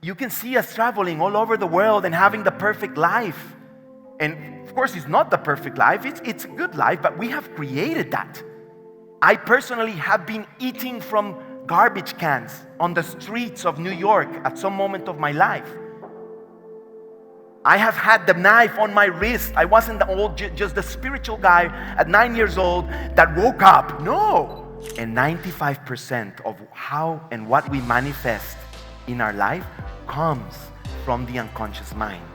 you can see us traveling all over the world and having the perfect life. And of course, it's not the perfect life. It's a good life, but we have created that. I personally have been eating from garbage cans on the streets of New York at some moment of my life. I have had the knife on my wrist. I wasn't just the spiritual guy at 9 years old that woke up. No. And 95% of how and what we manifest in our life comes from the unconscious mind.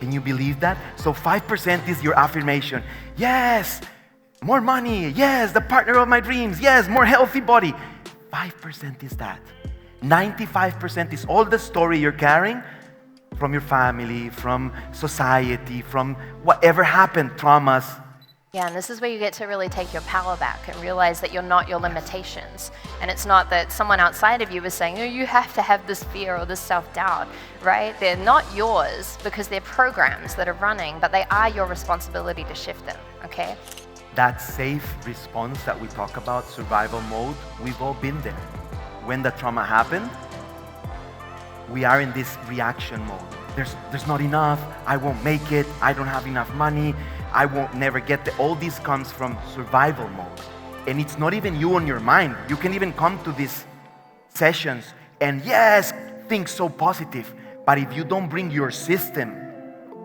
Can you believe that? So 5% is your affirmation. Yes, more money. Yes, the partner of my dreams. Yes, more healthy body. 5% is that. 95% is all the story you're carrying from your family, from society, from whatever happened, traumas. Yeah, and this is where you get to really take your power back and realize that you're not your limitations. And it's not that someone outside of you is saying, oh, you have to have this fear or this self-doubt, right? They're not yours because they're programs that are running, but they are your responsibility to shift them, okay? That safe response that we talk about, survival mode, we've all been there. When the trauma happened, we are in this reaction mode. There's not enough, I won't make it, I don't have enough money, I won't never get there. All this comes from survival mode. And it's not even you on your mind. You can even come to these sessions and yes, think so positive. But if you don't bring your system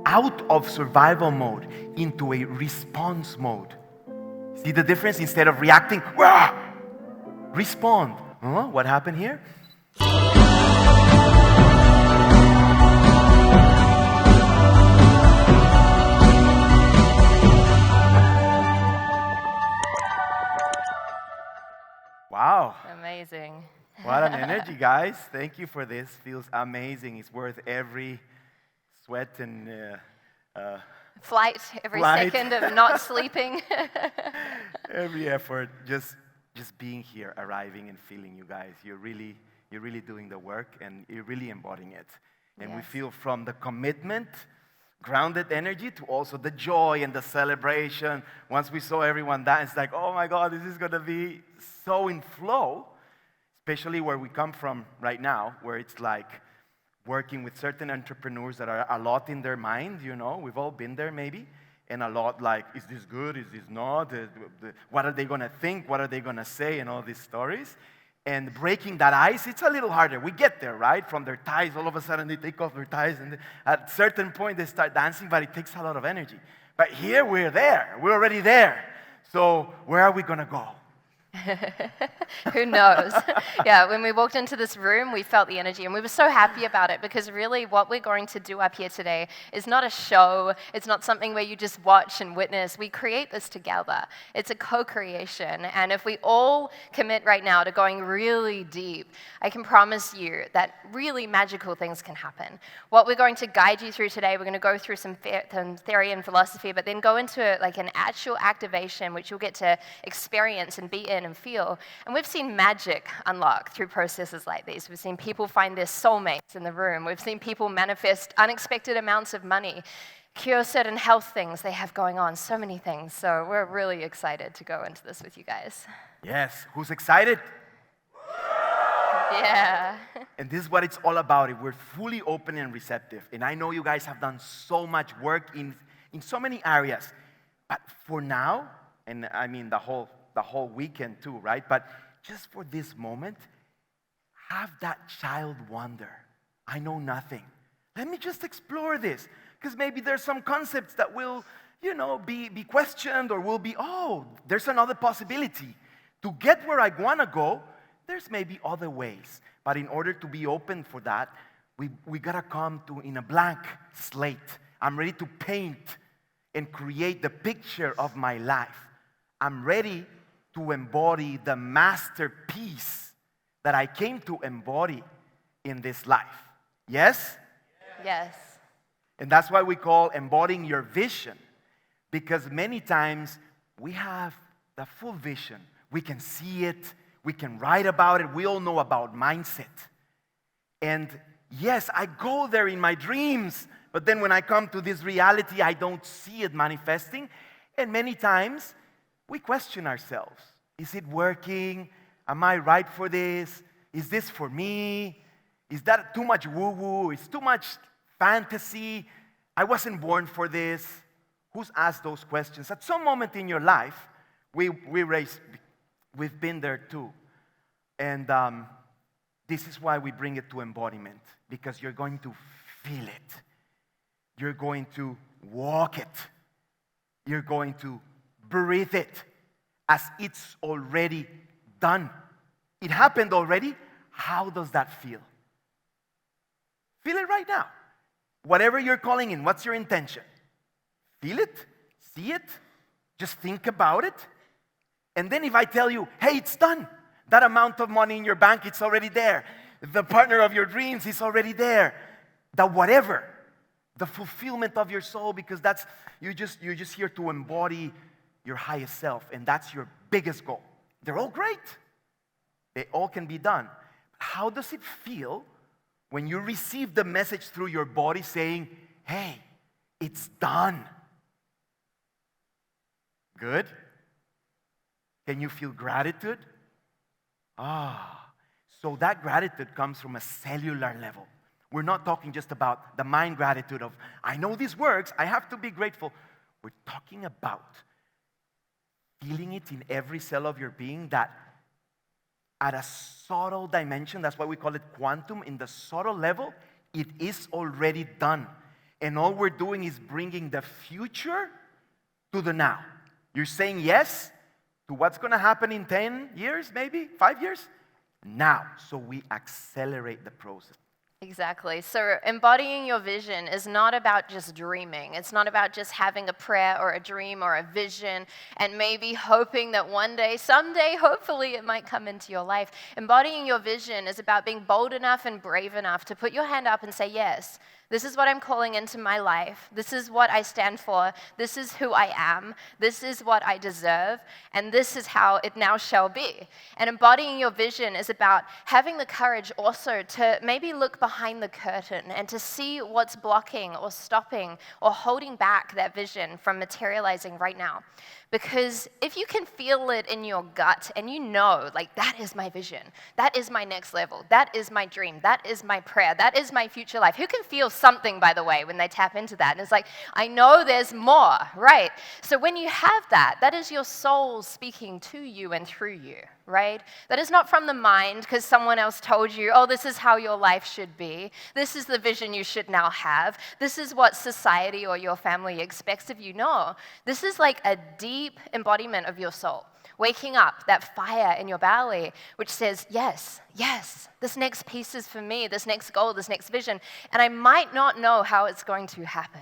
out of survival mode into a response mode, see the difference? Instead of reacting, Wah! Respond. What happened here? Wow. Amazing. What an energy, guys. Thank you for this. Feels amazing. It's worth every sweat and flight, every second of not sleeping. Every effort. Just being here, arriving and feeling you guys. You're really doing the work and you're really embodying it. And yes. We feel from the commitment, grounded energy to also the joy and the celebration. Once we saw everyone dance, like, oh my God, this is going to be so in flow, especially where we come from right now, where it's like working with certain entrepreneurs that are a lot in their mind, you know, we've all been there maybe, and a lot like, is this good, is this not, what are they going to think, what are they going to say, and all these stories. And breaking that ice, it's a little harder. We get there, right? From their ties, all of a sudden they take off their ties, and at a certain point they start dancing, but it takes a lot of energy. But here we're there. We're already there. So where are we going to go? Who knows? Yeah, when we walked into this room, we felt the energy, and we were so happy about it because really what we're going to do up here today is not a show. It's not something where you just watch and witness. We create this together. It's a co-creation, and if we all commit right now to going really deep, I can promise you that really magical things can happen. What we're going to guide you through today, we're going to go through some theory and philosophy, but then go into like an actual activation, which you'll get to experience and be in and feel. And we've seen magic unlock through processes like these. We've seen people find their soulmates in the room. We've seen people manifest unexpected amounts of money, cure certain health things they have going on, so many things. So we're really excited to go into this with you guys. Yes, who's excited? Yeah. And this is what it's all about. We're fully open and receptive. And I know you guys have done so much work in so many areas. But for now, and I mean the whole weekend too, right? But just for this moment, have that child wonder. I know nothing. Let me just explore this. Because maybe there's some concepts that will, be questioned or will be, there's another possibility. To get where I want to go, there's maybe other ways. But in order to be open for that, we got to come to in a blank slate. I'm ready to paint and create the picture of my life. I'm ready to embody the masterpiece that I came to embody in this life. Yes? Yes. And that's why we call embodying your vision. Because many times we have the full vision. We can see it. We can write about it. We all know about mindset. And yes, I go there in my dreams. But then when I come to this reality, I don't see it manifesting. And many times, we question ourselves. Is it working? Am I right for this? Is this for me? Is that too much woo-woo? Is too much fantasy? I wasn't born for this. Who's asked those questions? At some moment in your life, we've been there too. And this is why we bring it to embodiment, because you're going to feel it. You're going to walk it. You're going to breathe it as it's already done. It happened already. How does that feel? Feel it right now. Whatever you're calling in, what's your intention? Feel it, see it, just think about it. And then if I tell you, hey, it's done. That amount of money in your bank, it's already there. The partner of your dreams is already there. The whatever, the fulfillment of your soul, because you're just here to embody your highest self, and that's your biggest goal. They're all great. They all can be done. But how does it feel when you receive the message through your body saying, hey, it's done? Good? Can you feel gratitude? So that gratitude comes from a cellular level. We're not talking just about the mind gratitude of, I know this works, I have to be grateful. We're talking about feeling it in every cell of your being, that at a subtle dimension, that's why we call it quantum, in the subtle level, it is already done. And all we're doing is bringing the future to the now. You're saying yes to what's going to happen in 10 years, maybe 5 years? Now. So we accelerate the process. Exactly. So embodying your vision is not about just dreaming. It's not about just having a prayer or a dream or a vision and maybe hoping that one day, someday, hopefully it might come into your life. Embodying your vision is about being bold enough and brave enough to put your hand up and say, yes, this is what I'm calling into my life. This is what I stand for. This is who I am. This is what I deserve. And this is how it now shall be. And embodying your vision is about having the courage also to maybe look behind the curtain and to see what's blocking or stopping or holding back that vision from materializing right now. Because if you can feel it in your gut and you know, like, that is my vision, that is my next level, that is my dream, that is my prayer, that is my future life. Who can feel something, by the way, when they tap into that? And it's like, I know there's more, right? So when you have that, that is your soul speaking to you and through you, right? That is not from the mind because someone else told you, oh, this is how your life should be. This is the vision you should now have. This is what society or your family expects of you. No, this is like a deep embodiment of your soul. Waking up, that fire in your belly, which says, yes, yes, this next piece is for me, this next goal, this next vision, and I might not know how it's going to happen.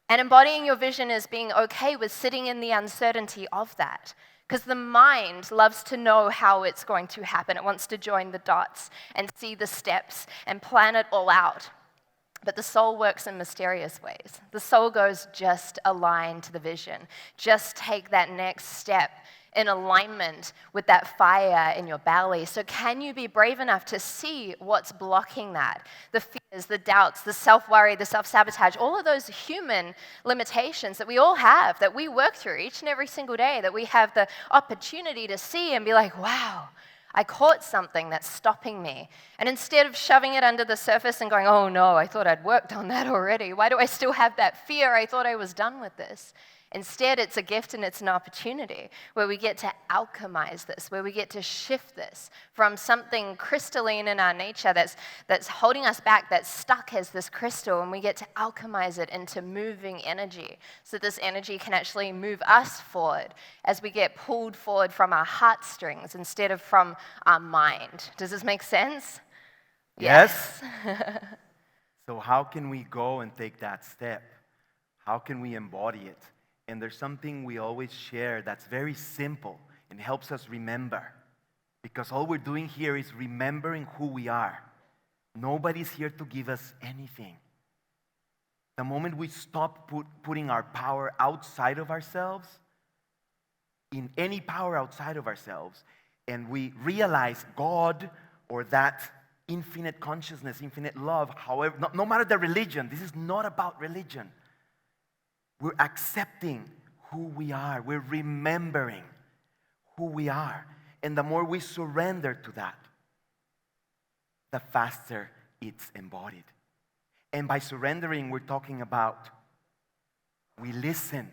And embodying your vision is being okay with sitting in the uncertainty of that. Because the mind loves to know how it's going to happen. It wants to join the dots and see the steps and plan it all out. But the soul works in mysterious ways. The soul goes, just align to the vision. Just take that next step in alignment with that fire in your belly. So can you be brave enough to see what's blocking that? The fears, the doubts, the self-worry, the self-sabotage, all of those human limitations that we all have, that we work through each and every single day, that we have the opportunity to see and be like, wow, I caught something that's stopping me. And instead of shoving it under the surface and going, oh no, I thought I'd worked on that already. Why do I still have that fear? I thought I was done with this. Instead, it's a gift and it's an opportunity where we get to alchemize this, where we get to shift this from something crystalline in our nature that's holding us back, that's stuck as this crystal, and we get to alchemize it into moving energy. So this energy can actually move us forward as we get pulled forward from our heartstrings instead of from our mind. Does this make sense? Yes. So how can we go and take that step? How can we embody it? And there's something we always share that's very simple and helps us remember. Because all we're doing here is remembering who we are. Nobody's here to give us anything. The moment we stop putting our power outside of ourselves, in any power outside of ourselves, and we realize God or that infinite consciousness, infinite love, however, no matter the religion, this is not about religion. We're accepting who we are. We're remembering who we are. And the more we surrender to that, the faster it's embodied. And by surrendering, we're talking about we listen.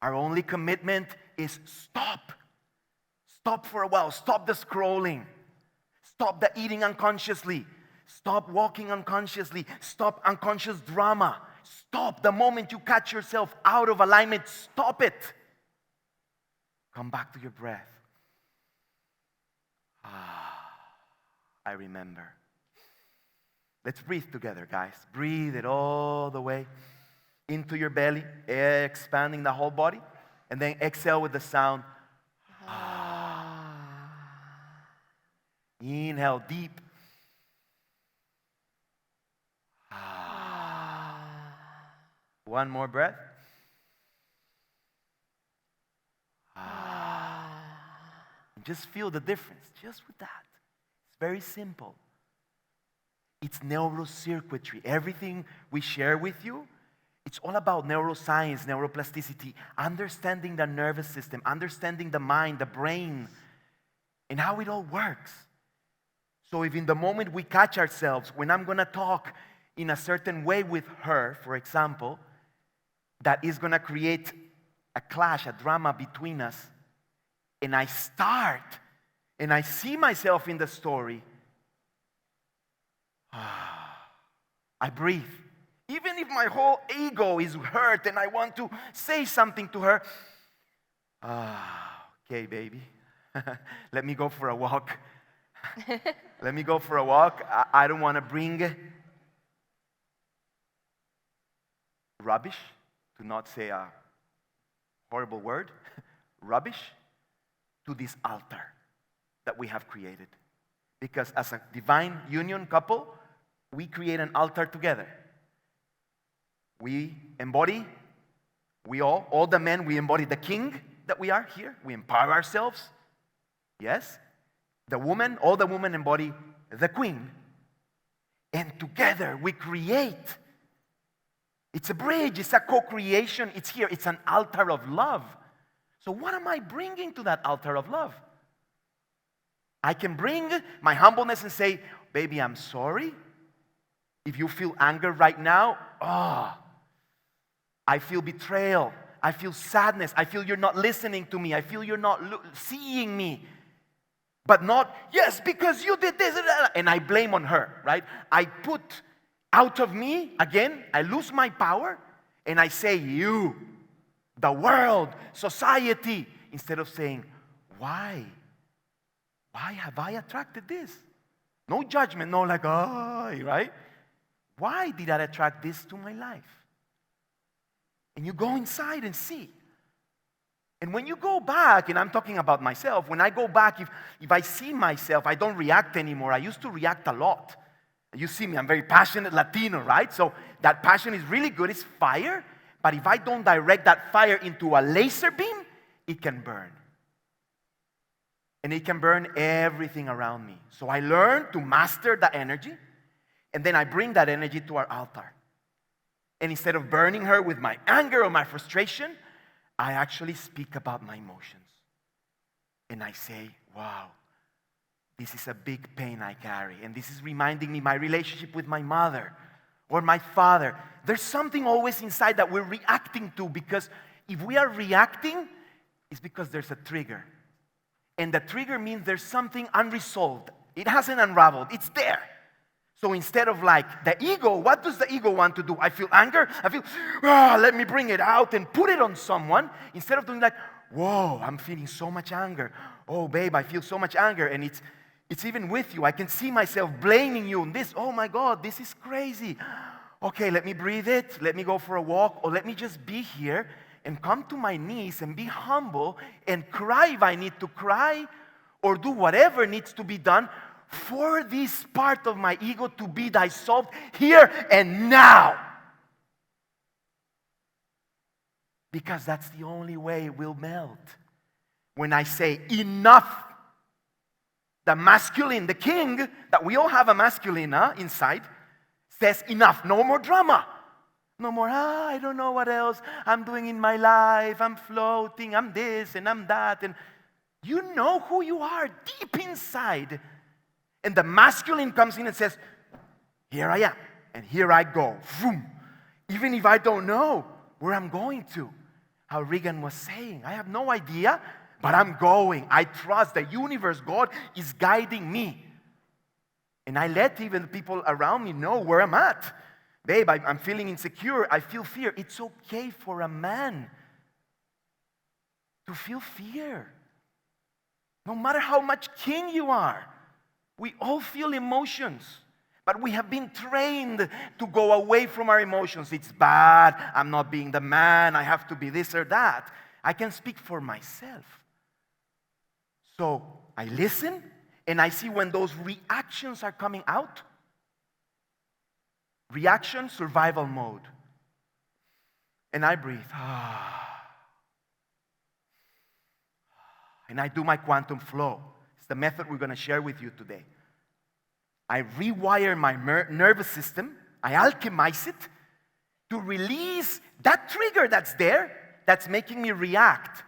Our only commitment is stop. Stop for a while. Stop the scrolling. Stop the eating unconsciously. Stop walking unconsciously. Stop unconscious drama. Stop the moment you catch yourself out of alignment. Stop it. Come back to your breath. I remember. Let's breathe together, guys. Breathe it all the way into your belly, expanding the whole body. And then exhale with the sound. Inhale deep. One more breath. Just feel the difference, just with that. It's very simple. It's neurocircuitry. Everything we share with you, it's all about neuroscience, neuroplasticity, understanding the nervous system, understanding the mind, the brain, and how it all works. So if in the moment we catch ourselves, when I'm going to talk in a certain way with her, for example, that is going to create a clash, a drama between us, and I start, and I see myself in the story, I breathe. Even if my whole ego is hurt and I want to say something to her, okay, baby, let me go for a walk. Let me go for a walk. I don't want to bring rubbish, to not say a horrible word, rubbish, to this altar that we have created. Because as a divine union couple, we create an altar together. We embody, all the men, we embody the king that we are here. We empower ourselves. Yes? The woman, all the women embody the queen. And together we create. It's a bridge, it's a co-creation, it's here, it's an altar of love. So what am I bringing to that altar of love? I can bring my humbleness and say, baby, I'm sorry. If you feel anger right now, I feel betrayal. I feel sadness. I feel you're not listening to me. I feel you're not seeing me. But not, yes, because you did this, and I blame on her, right? I put out of me, again, I lose my power, and I say, you, the world, society, instead of saying, why? Why have I attracted this? No judgment, no like, right? Why did I attract this to my life? And you go inside and see. And when you go back, and I'm talking about myself, when I go back, if I see myself, I don't react anymore. I used to react a lot. You see me, I'm very passionate Latino, right? So that passion is really good. It's fire. But if I don't direct that fire into a laser beam, it can burn. And it can burn everything around me. So I learned to master the energy. And then I bring that energy to our altar. And instead of burning her with my anger or my frustration, I actually speak about my emotions. And I say, wow, this is a big pain I carry. And this is reminding me my relationship with my mother or my father. There's something always inside that we're reacting to, because if we are reacting, it's because there's a trigger. And the trigger means there's something unresolved. It hasn't unraveled. It's there. So instead of like the ego, what does the ego want to do? I feel anger. I feel, let me bring it out and put it on someone. Instead of doing like, whoa, I'm feeling so much anger. Oh, babe, I feel so much anger. And it's even with you. I can see myself blaming you on this. Oh, my God, this is crazy. Okay, let me breathe it. Let me go for a walk. Or let me just be here and come to my knees and be humble and cry if I need to cry, or do whatever needs to be done for this part of my ego to be dissolved here and now. Because that's the only way it will melt. When I say enough, the masculine, the king, that we all have a masculine inside, says enough, no more drama. No more, I don't know what else I'm doing in my life. I'm floating, I'm this and I'm that. And you know who you are deep inside. And the masculine comes in and says, here I am, and here I go. Vroom. Even if I don't know where I'm going to. How Regan was saying, I have no idea, but I'm going. I trust the universe, God is guiding me. And I let even people around me know where I'm at. Babe, I'm feeling insecure. I feel fear. It's okay for a man to feel fear. No matter how much king you are, we all feel emotions. But we have been trained to go away from our emotions. It's bad. I'm not being the man. I have to be this or that. I can speak for myself. So I listen, and I see when those reactions are coming out. Reaction, survival mode. And I breathe. And I do my quantum flow. It's the method we're going to share with you today. I rewire my nervous system. I alchemize it to release that trigger that's there that's making me react.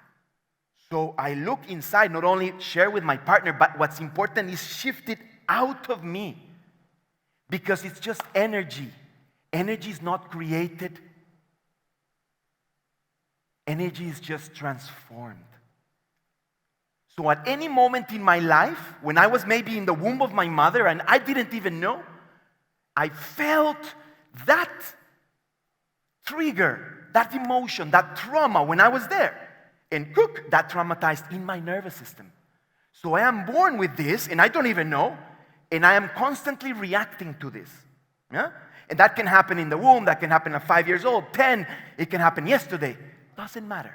So I look inside, not only share with my partner, but what's important is shift it out of me. Because it's just energy. Energy is not created. Energy is just transformed. So at any moment in my life, when I was maybe in the womb of my mother and I didn't even know, I felt that trigger, that emotion, that trauma when I was there. And that traumatized in my nervous system. So I am born with this and I don't even know, and I am constantly reacting to this. Yeah? And that can happen in the womb, that can happen at 5 years old, 10, it can happen yesterday. Doesn't matter.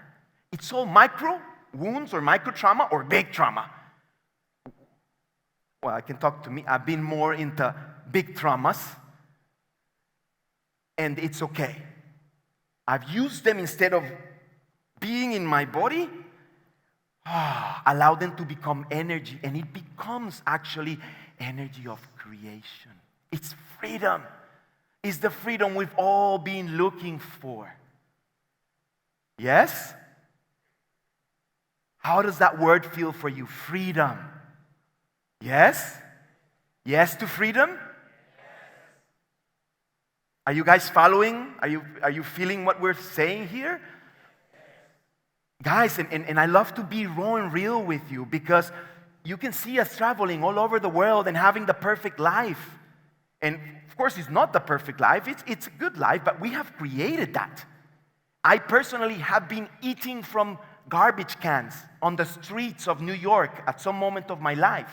It's all micro wounds or micro trauma or big trauma. Well, I can talk to me. I've been more into big traumas. And it's okay. I've used them instead of being in my body. Allow them to become energy. And it becomes actually energy of creation. It's freedom. It's the freedom we've all been looking for. Yes? How does that word feel for you? Freedom. Yes? Yes to freedom? Are you guys following? Are you feeling what we're saying here? Guys, and I love to be raw and real with you because you can see us traveling all over the world and having the perfect life. And of course, it's not the perfect life. It's a good life, but we have created that. I personally have been eating from garbage cans on the streets of New York at some moment of my life.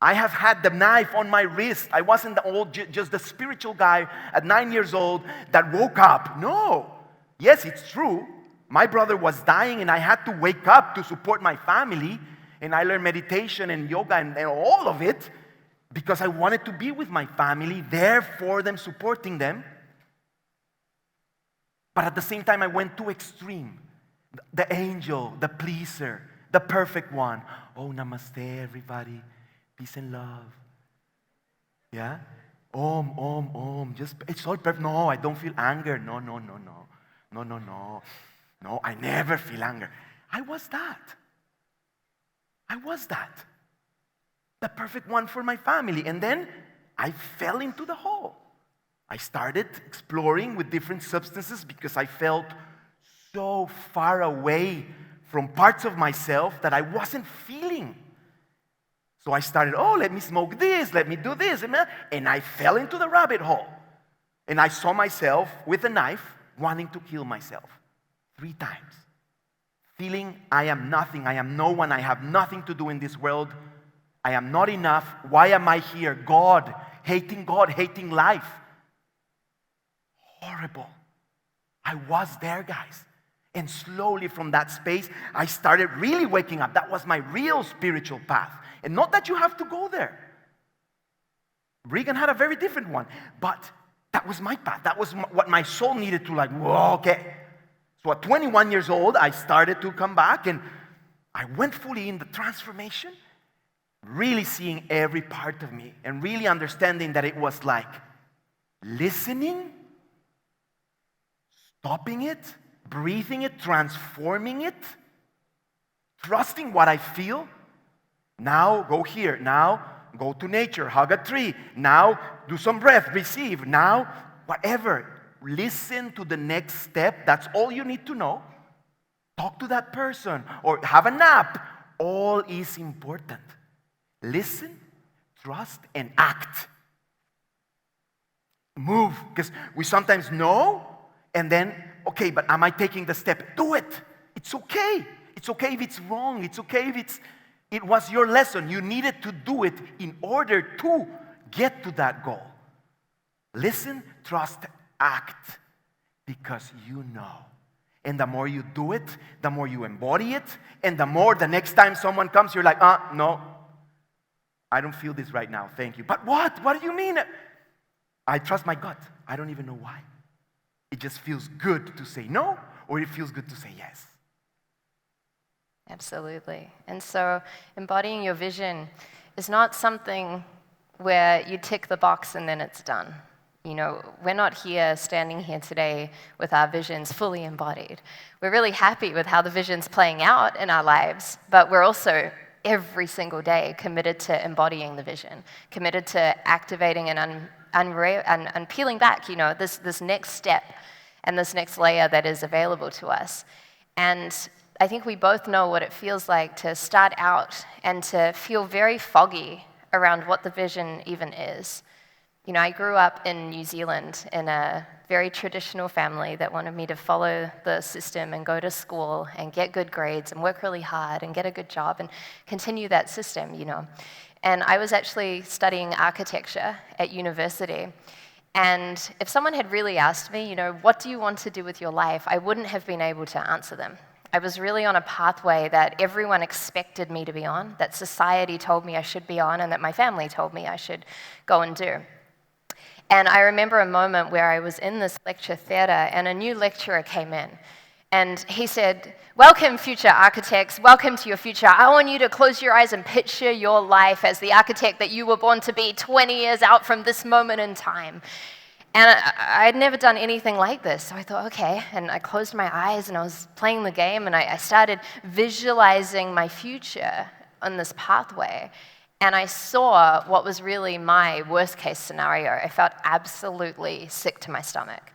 I have had the knife on my wrist. I wasn't just the spiritual guy at 9 years old that woke up. No. Yes, it's true. My brother was dying and I had to wake up to support my family. And I learned meditation and yoga and all of it because I wanted to be with my family, there for them, supporting them. But at the same time, I went too extreme. The angel, the pleaser, the perfect one. Oh, namaste, everybody. Peace and love. Yeah? Om. Just, it's all perfect. No, I don't feel anger. No. No, I never feel anger. I was that. The perfect one for my family. And then I fell into the hole. I started exploring with different substances because I felt so far away from parts of myself that I wasn't feeling. So I started, let me smoke this, let me do this. And I fell into the rabbit hole. And I saw myself with a knife wanting to kill myself 3 times. Feeling I am nothing, I am no one, I have nothing to do in this world. I am not enough. Why am I here? God, hating life. Horrible. I was there, guys. And slowly from that space, I started really waking up. That was my real spiritual path. And not that you have to go there. Regan had a very different one. But that was my path. That was what my soul needed to okay. So at 21 years old, I started to come back. And I went fully in the transformation. Really seeing every part of me. And really understanding that it was like listening, stopping it, breathing it, transforming it, trusting what I feel. Now, go here. Now, go to nature, hug a tree. Now, do some breath, receive. Now, whatever. Listen to the next step. That's all you need to know. Talk to that person or have a nap. All is important. Listen, trust, and act. Move, because we sometimes know, and then, okay, but am I taking the step? Do it. It's okay. It's okay if it's wrong. It's okay if it was your lesson. You needed to do it in order to get to that goal. Listen, trust, act, because you know. And the more you do it, the more you embody it, and the more the next time someone comes, you're like, no, I don't feel this right now, thank you. But what? What do you mean? I trust my gut. I don't even know why. It just feels good to say no, or it feels good to say yes. Absolutely. And so embodying your vision is not something where you tick the box and then it's done. You know, we're not here standing here today with our visions fully embodied. We're really happy with how the vision's playing out in our lives, but we're also every single day committed to embodying the vision, committed to activating and peeling back, you know, this next step and this next layer that is available to us. And I think we both know what it feels like to start out and to feel very foggy around what the vision even is. You know, I grew up in New Zealand in a very traditional family that wanted me to follow the system and go to school and get good grades and work really hard and get a good job and continue that system, you know. And I was actually studying architecture at university. And if someone had really asked me, you know, what do you want to do with your life, I wouldn't have been able to answer them. I was really on a pathway that everyone expected me to be on, that society told me I should be on, and that my family told me I should go and do. And I remember a moment where I was in this lecture theatre and a new lecturer came in. And he said, "Welcome, future architects. Welcome to your future. I want you to close your eyes and picture your life as the architect that you were born to be 20 years out from this moment in time." And I had never done anything like this. So I thought, okay. And I closed my eyes and I was playing the game and I started visualizing my future on this pathway. And I saw what was really my worst case scenario. I felt absolutely sick to my stomach.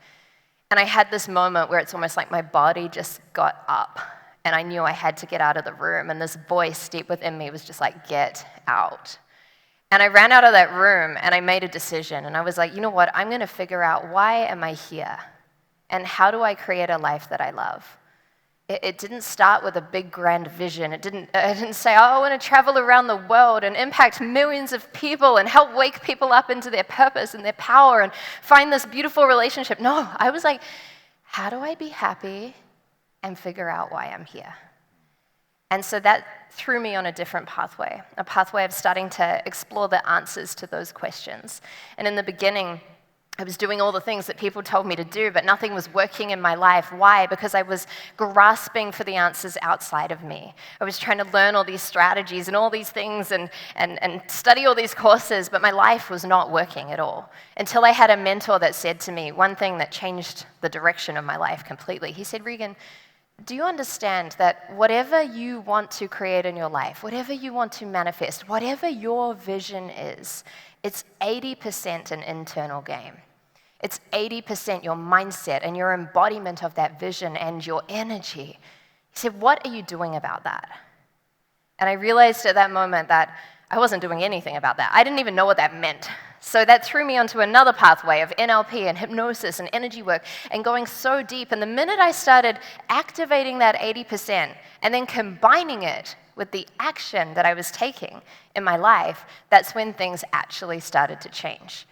And I had this moment where it's almost like my body just got up and I knew I had to get out of the room. And this voice deep within me was just like, get out. And I ran out of that room and I made a decision. And I was like, you know what? I'm going to figure out, why am I here? And how do I create a life that I love? It didn't start with a big grand vision. It didn't say, oh, I want to travel around the world and impact millions of people and help wake people up into their purpose and their power and find this beautiful relationship. No, I was like, how do I be happy and figure out why I'm here? And so that threw me on a different pathway, a pathway of starting to explore the answers to those questions. And in the beginning, I was doing all the things that people told me to do, but nothing was working in my life. Why? Because I was grasping for the answers outside of me. I was trying to learn all these strategies and all these things and study all these courses, but my life was not working at all. Until I had a mentor that said to me one thing that changed the direction of my life completely. He said, Regan, do you understand that whatever you want to create in your life, whatever you want to manifest, whatever your vision is, it's 80% an internal game. It's 80% your mindset and your embodiment of that vision and your energy. He said, what are you doing about that? And I realized at that moment that I wasn't doing anything about that. I didn't even know what that meant. So that threw me onto another pathway of NLP and hypnosis and energy work and going so deep. And the minute I started activating that 80% and then combining it with the action that I was taking in my life, that's when things actually started to change.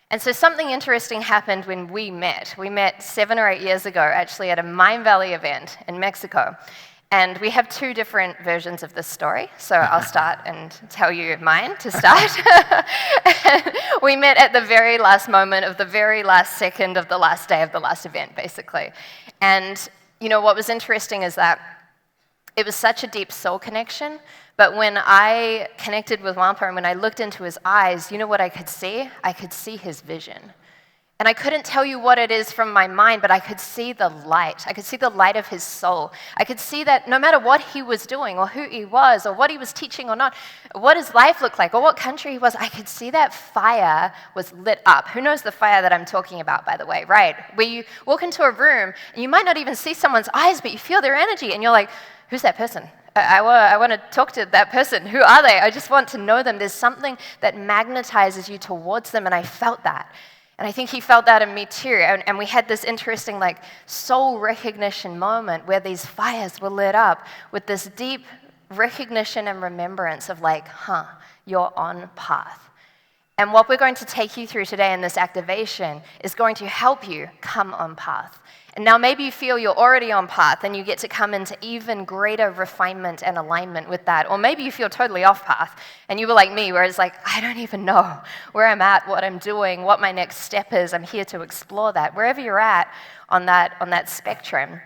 And so something interesting happened when we met. We met 7 or 8 years ago, actually, at a Mind Valley event in Mexico. And we have 2 different versions of this story. So I'll start and tell you mine to start. We met at the very last moment of the very last second of the last day of the last event, basically. And, you know, what was interesting is that it was such a deep soul connection. But when I connected with JuanPa and when I looked into his eyes, you know what I could see? I could see his vision. And I couldn't tell you what it is from my mind, but I could see the light. I could see the light of his soul. I could see that no matter what he was doing or who he was or what he was teaching or not, what his life looked like or what country he was, I could see that fire was lit up. Who knows the fire that I'm talking about, by the way, right? Where you walk into a room and you might not even see someone's eyes, but you feel their energy and you're like, who's that person? I want to talk to that person. Who are they? I just want to know them. There's something that magnetizes you towards them, and I felt that. And I think he felt that in me too. And we had this interesting soul recognition moment where these fires were lit up with this deep recognition and remembrance of you're on path. And what we're going to take you through today in this activation is going to help you come on path. And now maybe you feel you're already on path and you get to come into even greater refinement and alignment with that. Or maybe you feel totally off path and you were like me, where it's I don't even know where I'm at, what I'm doing, what my next step is. I'm here to explore that. Wherever you're at on that spectrum,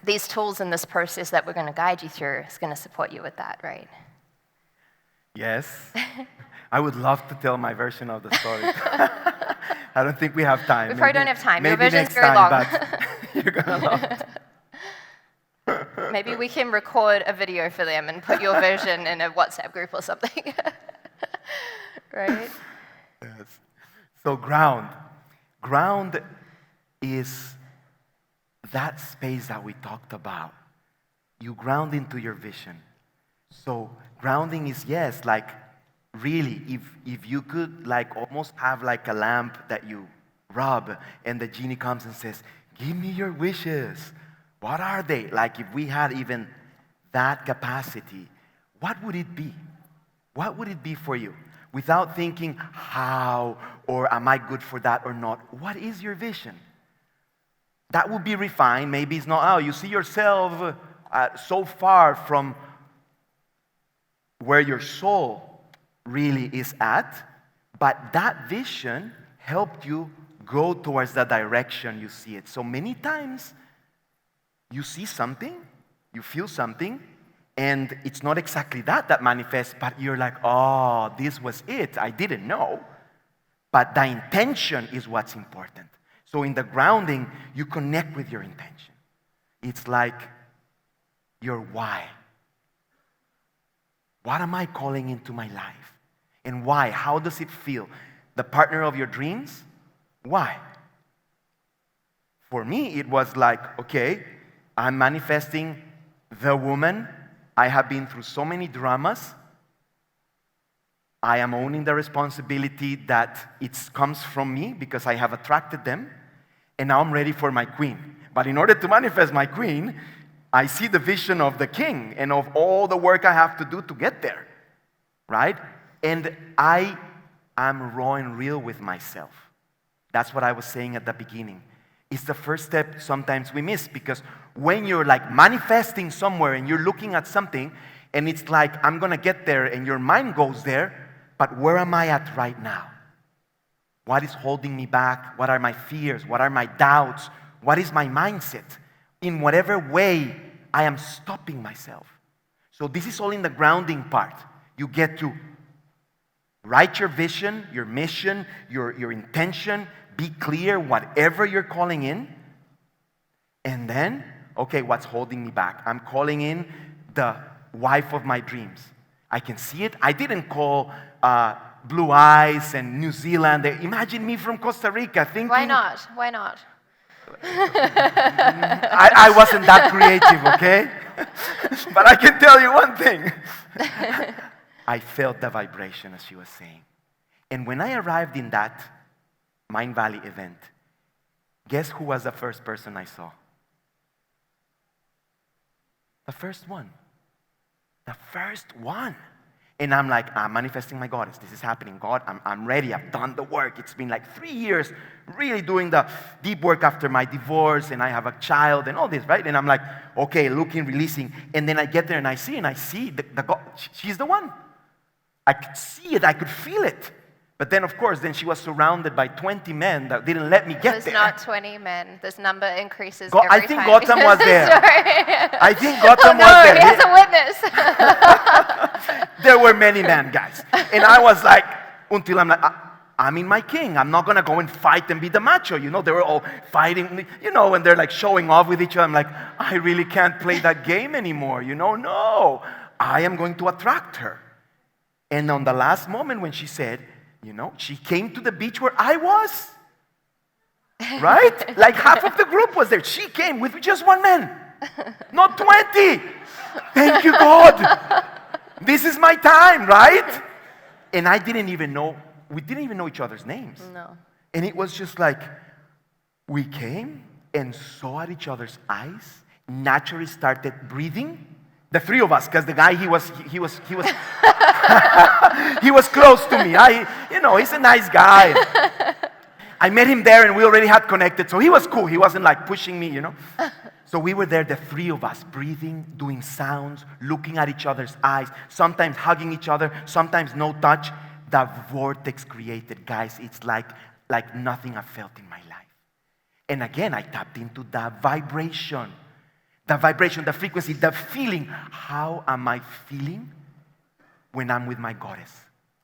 these tools and this process that we're going to guide you through is going to support you with that, right? Yes. I would love to tell my version of the story. I don't think we have time. We probably don't have time. Your Maybe version's next very time, long. but you're going to love it. Maybe we can record a video for them and put your version in a WhatsApp group or something. Right? Yes. So ground. Ground is that space that we talked about. You ground into your vision. So grounding is, really, if you could almost have a lamp that you rub and the genie comes and says, give me your wishes. What are they? If we had even that capacity, what would it be? What would it be for you? Without thinking how or am I good for that or not? What is your vision? That would be refined. Maybe it's not, you see yourself so far from where your soul really is at, but that vision helped you go towards the direction you see it. So many times you see something, you feel something, and it's not exactly that manifests, but you're like, oh, this was it. I didn't know. But the intention is what's important. So in the grounding, you connect with your intention. It's like your why. What am I calling into my life? And why? How does it feel? The partner of your dreams? Why? For me, it was okay, I'm manifesting the woman. I have been through so many dramas. I am owning the responsibility that it comes from me because I have attracted them. And now I'm ready for my queen. But in order to manifest my queen, I see the vision of the king and of all the work I have to do to get there. Right? And I am raw and real with myself. That's what I was saying at the beginning. It's the first step sometimes we miss, because when you're manifesting somewhere and you're looking at something and it's I'm going to get there, and your mind goes there, but where am I at right now? What is holding me back? What are my fears? What are my doubts? What is my mindset? In whatever way I am stopping myself. So this is all in the grounding part. You get to write your vision, your mission, your intention. Be clear whatever you're calling in. And then, okay, what's holding me back? I'm calling in the wife of my dreams. I can see it. I didn't call Blue Eyes and New Zealand. Imagine me from Costa Rica thinking... Why not? Why not? I wasn't that creative, okay? But I can tell you one thing. I felt the vibration, as she was saying. And when I arrived in that Mind Valley event, guess who was the first person I saw? The first one. The first one. And I'm I'm manifesting my goddess. This is happening. God, I'm ready. I've done the work. It's been 3 years really doing the deep work after my divorce, and I have a child and all this, right? And I'm okay, looking, releasing. And then I get there and I see the God. She's the one. I could see it. I could feel it. But then, of course, then she was surrounded by 20 men that didn't let me get there. There's not 20 men. This number increases every I think time. Gotham was there. I think Gotham was there. He has a witness. There were many men, guys. And I was until I'm I'm in my king. I'm not going to go and fight and be the macho. They were all fighting, and they're like showing off with each other. I'm like, I really can't play that game anymore. No, I am going to attract her. And on the last moment when she said, she came to the beach where I was. Right? Like half of the group was there. She came with just one man, not 20. Thank you, God. This is my time, right? And we didn't even know each other's names. No. And it was just like, we came and saw at each other's eyes, naturally started breathing. The three of us, because the guy, he was he was close to me. He's a nice guy. I met him there and we already had connected, so he was cool. He wasn't like pushing me, So we were there, the three of us, breathing, doing sounds, looking at each other's eyes, sometimes hugging each other, sometimes no touch. The vortex created, guys, it's like nothing I've felt in my life. And again, I tapped into that vibration. The vibration, the frequency, the feeling. How am I feeling when I'm with my goddess?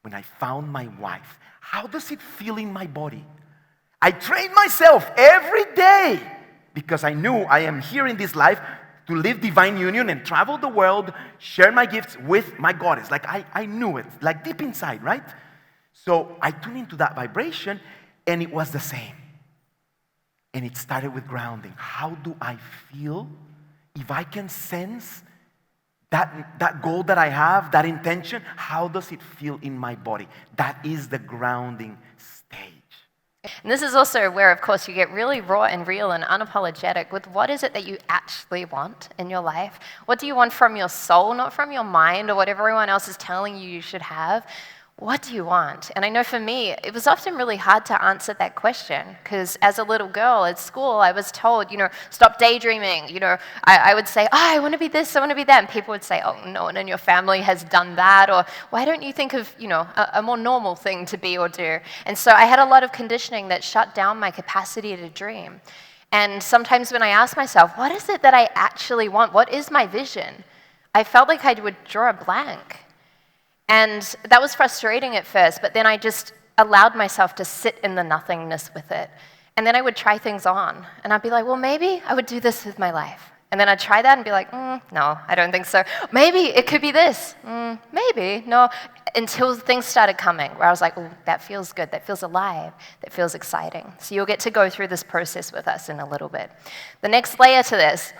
When I found my wife? How does it feel in my body? I train myself every day because I knew I am here in this life to live divine union and travel the world, share my gifts with my goddess. Like I knew it, like deep inside, right? So I tuned into that vibration and it was the same. And it started with grounding. How do I feel if I can sense that goal that I have, that intention? How does it feel in my body? That is the grounding stage. And this is also where, of course, you get really raw and real and unapologetic with what is it that you actually want in your life? What do you want from your soul, not from your mind or what everyone else is telling you should have? What do you want? And I know for me, it was often really hard to answer that question because as a little girl at school, I was told, stop daydreaming. I would say, I want to be this, I want to be that. And people would say, oh, no one in your family has done that. Or why don't you think of, a more normal thing to be or do? And so I had a lot of conditioning that shut down my capacity to dream. And sometimes when I ask myself, what is it that I actually want? What is my vision? I felt like I would draw a blank. And that was frustrating at first, but then I just allowed myself to sit in the nothingness with it. And then I would try things on. And I'd be like, well, maybe I would do this with my life. And then I'd try that and be like, no, I don't think so. Maybe it could be this. Maybe, no. Until things started coming, where I was like, oh, that feels good. That feels alive. That feels exciting. So you'll get to go through this process with us in a little bit. The next layer to this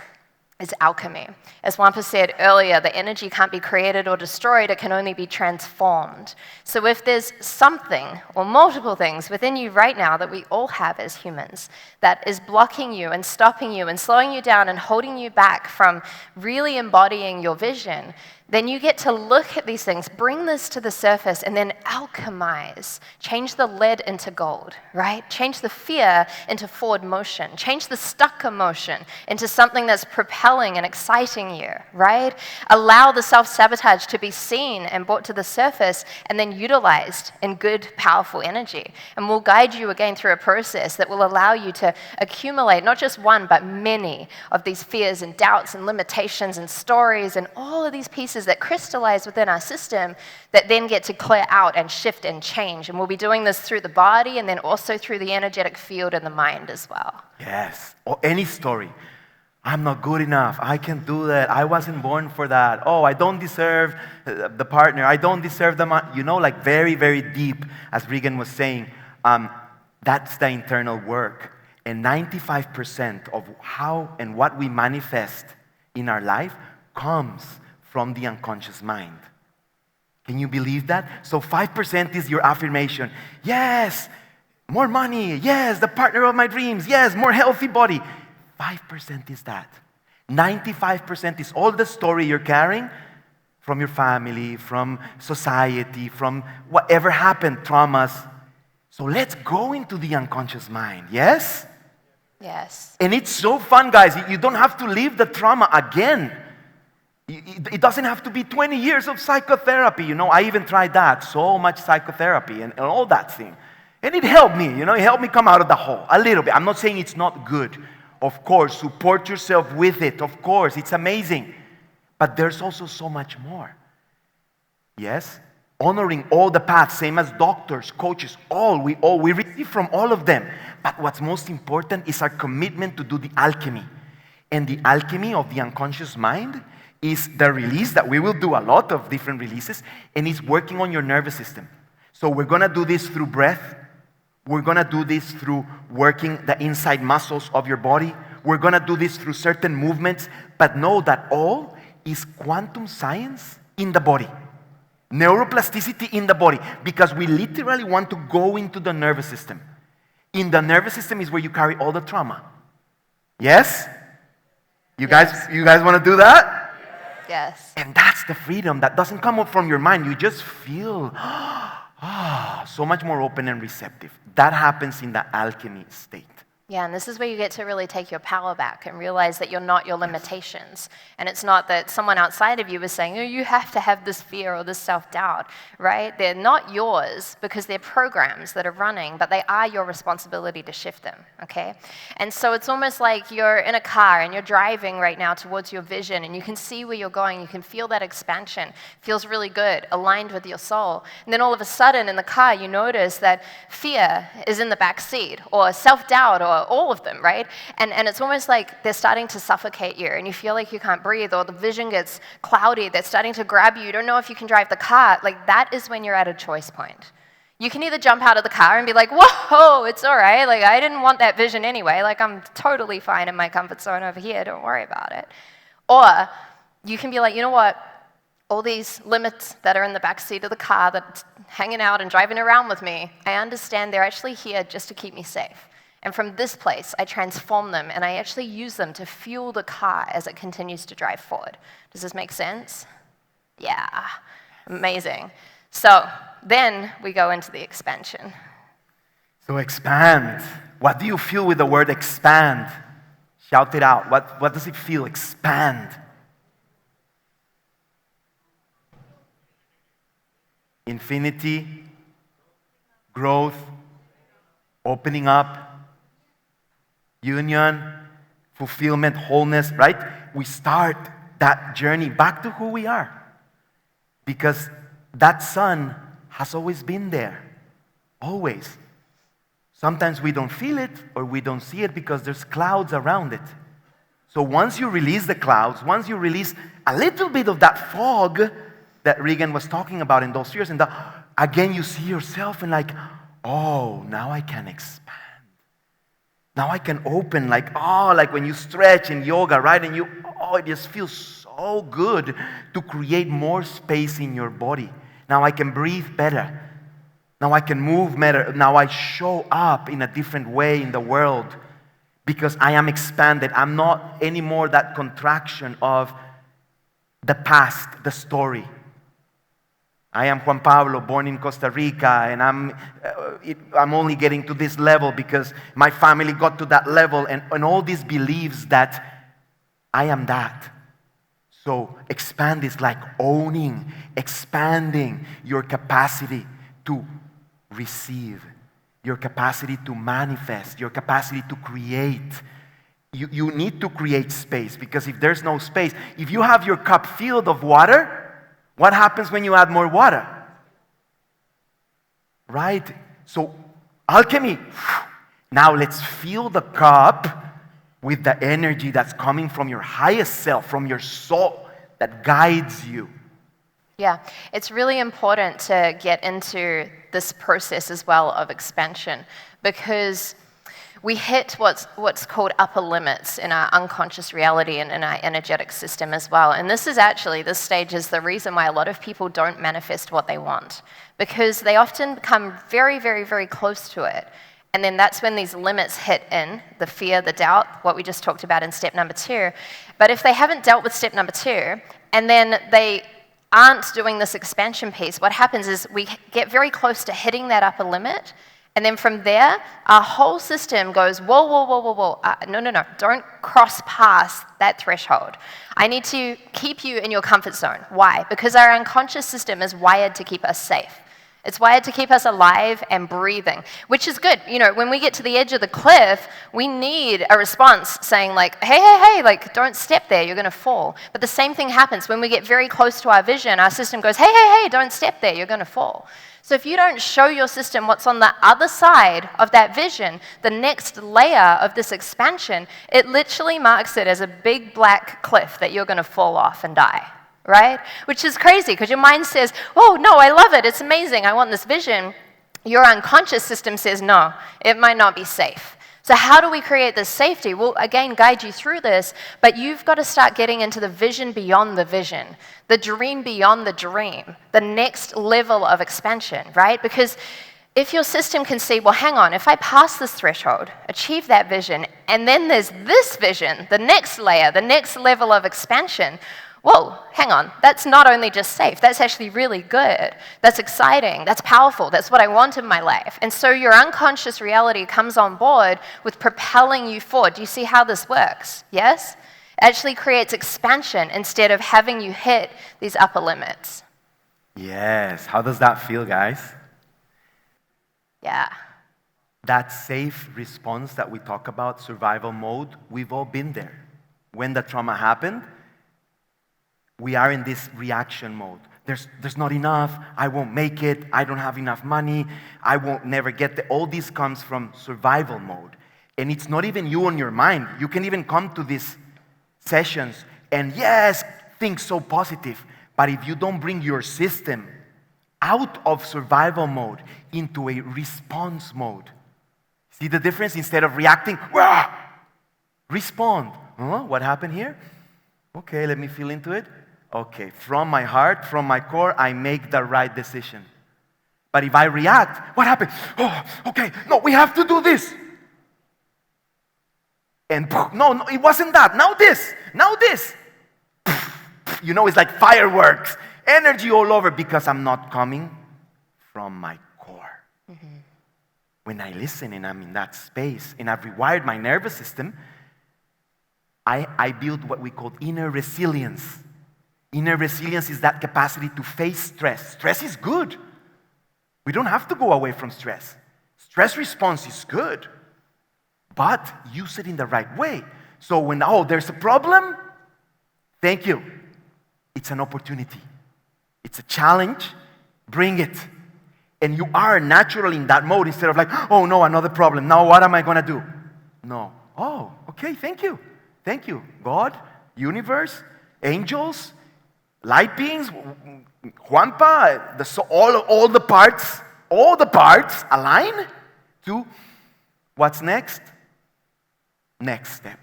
is alchemy. As JuanPa said earlier, the energy can't be created or destroyed, it can only be transformed. So if there's something or multiple things within you right now that we all have as humans that is blocking you and stopping you and slowing you down and holding you back from really embodying your vision, then you get to look at these things, bring this to the surface, and then alchemize. Change the lead into gold, right? Change the fear into forward motion. Change the stuck emotion into something that's propelling and exciting you, right? Allow the self-sabotage to be seen and brought to the surface and then utilized in good, powerful energy. And we'll guide you again through a process that will allow you to accumulate not just one, but many of these fears and doubts and limitations and stories and all of these pieces that crystallize within our system that then get to clear out and shift and change. And we'll be doing this through the body and then also through the energetic field and the mind as well. Yes, or any story. I'm not good enough. I can't do that. I wasn't born for that. Oh, I don't deserve the partner. I don't deserve the money. Like very, very deep, as Regan was saying, that's the internal work. And 95% of how and what we manifest in our life comes from the unconscious mind. Can you believe that? So 5% is your affirmation. Yes, more money. Yes, the partner of my dreams. Yes, more healthy body. 5% is that. 95% is all the story you're carrying from your family, from society, from whatever happened, traumas. So let's go into the unconscious mind, yes? Yes. And it's so fun, guys. You don't have to live the trauma again. It doesn't have to be 20 years of psychotherapy. I even tried that. So much psychotherapy and all that thing. And it helped me, it helped me come out of the hole a little bit. I'm not saying it's not good. Of course, support yourself with it. Of course, it's amazing. But there's also so much more. Yes? honoring all the paths, same as doctors, coaches, we receive from all of them. But what's most important is our commitment to do the alchemy. And the alchemy of the unconscious mind is the release that we will do a lot of different releases, and it's working on your nervous system. So we're going to do this through breath. We're going to do this through working the inside muscles of your body. We're going to do this through certain movements, but know that all is quantum science in the body. Neuroplasticity in the body, because we literally want to go into the nervous system. In the nervous system is where you carry all the trauma. Yes? You guys want to do that? Yes. And that's the freedom that doesn't come up from your mind. You just feel so much more open and receptive. That happens in the alchemy state. Yeah, and this is where you get to really take your power back and realize that you're not your limitations. And it's not that someone outside of you is saying, oh, you have to have this fear or this self-doubt, right? They're not yours because they're programs that are running, but they are your responsibility to shift them, okay? And so it's almost like you're in a car and you're driving right now towards your vision, and you can see where you're going. You can feel that expansion. It feels really good, aligned with your soul. And then all of a sudden in the car, you notice that fear is in the back seat, or self-doubt, or all of them, right? And it's almost like they're starting to suffocate you, and you feel like you can't breathe, or the vision gets cloudy, they're starting to grab you, you don't know if you can drive the car. Like, that is when you're at a choice point. You can either jump out of the car and be like, whoa, it's all right, like, I didn't want that vision anyway, like, I'm totally fine in my comfort zone over here, don't worry about it. Or you can be like, you know what, all these limits that are in the back seat of the car that's hanging out and driving around with me, I understand they're actually here just to keep me safe. And from this place, I transform them, and I actually use them to fuel the car as it continues to drive forward. Does this make sense? Yeah, amazing. So then we go into the expansion. So expand. What do you feel with the word expand? Shout it out. What does it feel? Expand. Infinity, growth, opening up, union, fulfillment, wholeness, right? We start that journey back to who we are, because that sun has always been there, always. Sometimes we don't feel it or we don't see it because there's clouds around it. So once you release the clouds, once you release a little bit of that fog that Regan was talking about in those fears, and again you see yourself and like, oh, now I can expand. Now I can open, like when you stretch in yoga, right? And it just feels so good to create more space in your body. Now I can breathe better. Now I can move better. Now I show up in a different way in the world because I am expanded. I'm not anymore that contraction of the past, the story. I am Juan Pablo, born in Costa Rica, and I'm only getting to this level because my family got to that level, and all these beliefs that I am that. So expand is like owning, expanding your capacity to receive, your capacity to manifest, your capacity to create. You need to create space, because if there's no space, if you have your cup filled of water, what happens when you add more water? Right? So, alchemy. Now let's fill the cup with the energy that's coming from your highest self, from your soul that guides you. Yeah, it's really important to get into this process as well of expansion, because we hit what's called upper limits in our unconscious reality and in our energetic system as well. And this stage is the reason why a lot of people don't manifest what they want, because they often come very, very, very close to it. And then that's when these limits hit in, the fear, the doubt, what we just talked about in step number 2. But if they haven't dealt with step number 2, and then they aren't doing this expansion piece, what happens is we get very close to hitting that upper limit. And then from there, our whole system goes, whoa. No. Don't cross past that threshold. I need to keep you in your comfort zone. Why? Because our unconscious system is wired to keep us safe. It's wired to keep us alive and breathing, which is good. You know, when we get to the edge of the cliff, we need a response saying like, hey, hey, hey, like don't step there, you're going to fall. But the same thing happens when we get very close to our vision. Our system goes, hey, hey, hey, don't step there, you're going to fall. So if you don't show your system what's on the other side of that vision, the next layer of this expansion, it literally marks it as a big black cliff that you're going to fall off and die, right? Which is crazy because your mind says, oh, no, I love it. It's amazing. I want this vision. Your unconscious system says, no, it might not be safe. So how do we create this safety? We'll, again, guide you through this, but you've got to start getting into the vision beyond the vision, the dream beyond the dream, the next level of expansion, right? Because if your system can see, well, hang on, if I pass this threshold, achieve that vision, and then there's this vision, the next layer, the next level of expansion, whoa, hang on, that's not only just safe, that's actually really good, that's exciting, that's powerful, that's what I want in my life. And so your unconscious reality comes on board with propelling you forward. Do you see how this works? Yes? It actually creates expansion instead of having you hit these upper limits. Yes. How does that feel, guys? Yeah. That safe response that we talk about, survival mode, we've all been there. When the trauma happened, we are in this reaction mode. There's not enough, I won't make it, I don't have enough money, I won't never get there. All this comes from survival mode. And it's not even you on your mind. You can even come to these sessions and yes, think so positive. But if you don't bring your system out of survival mode into a response mode, see the difference? Instead of reacting, rah, respond. What happened here? Okay, let me feel into it. Okay, from my heart, from my core, I make the right decision. But if I react, what happened? Oh, okay, no, we have to do this. And no, it wasn't that. Now this. You know, it's like fireworks, energy all over because I'm not coming from my core. Mm-hmm. When I listen and I'm in that space and I've rewired my nervous system, I build what we call inner resilience. Inner resilience is that capacity to face stress. Stress is good. We don't have to go away from stress. Stress response is good, but use it in the right way. So when, there's a problem, thank you. It's an opportunity. It's a challenge. Bring it. And you are naturally in that mode instead of like, oh no, another problem. Now what am I going to do? No. Oh, okay, thank you. Thank you. God, universe, angels, light beings, JuanPa, all the parts align to what's next? Next step.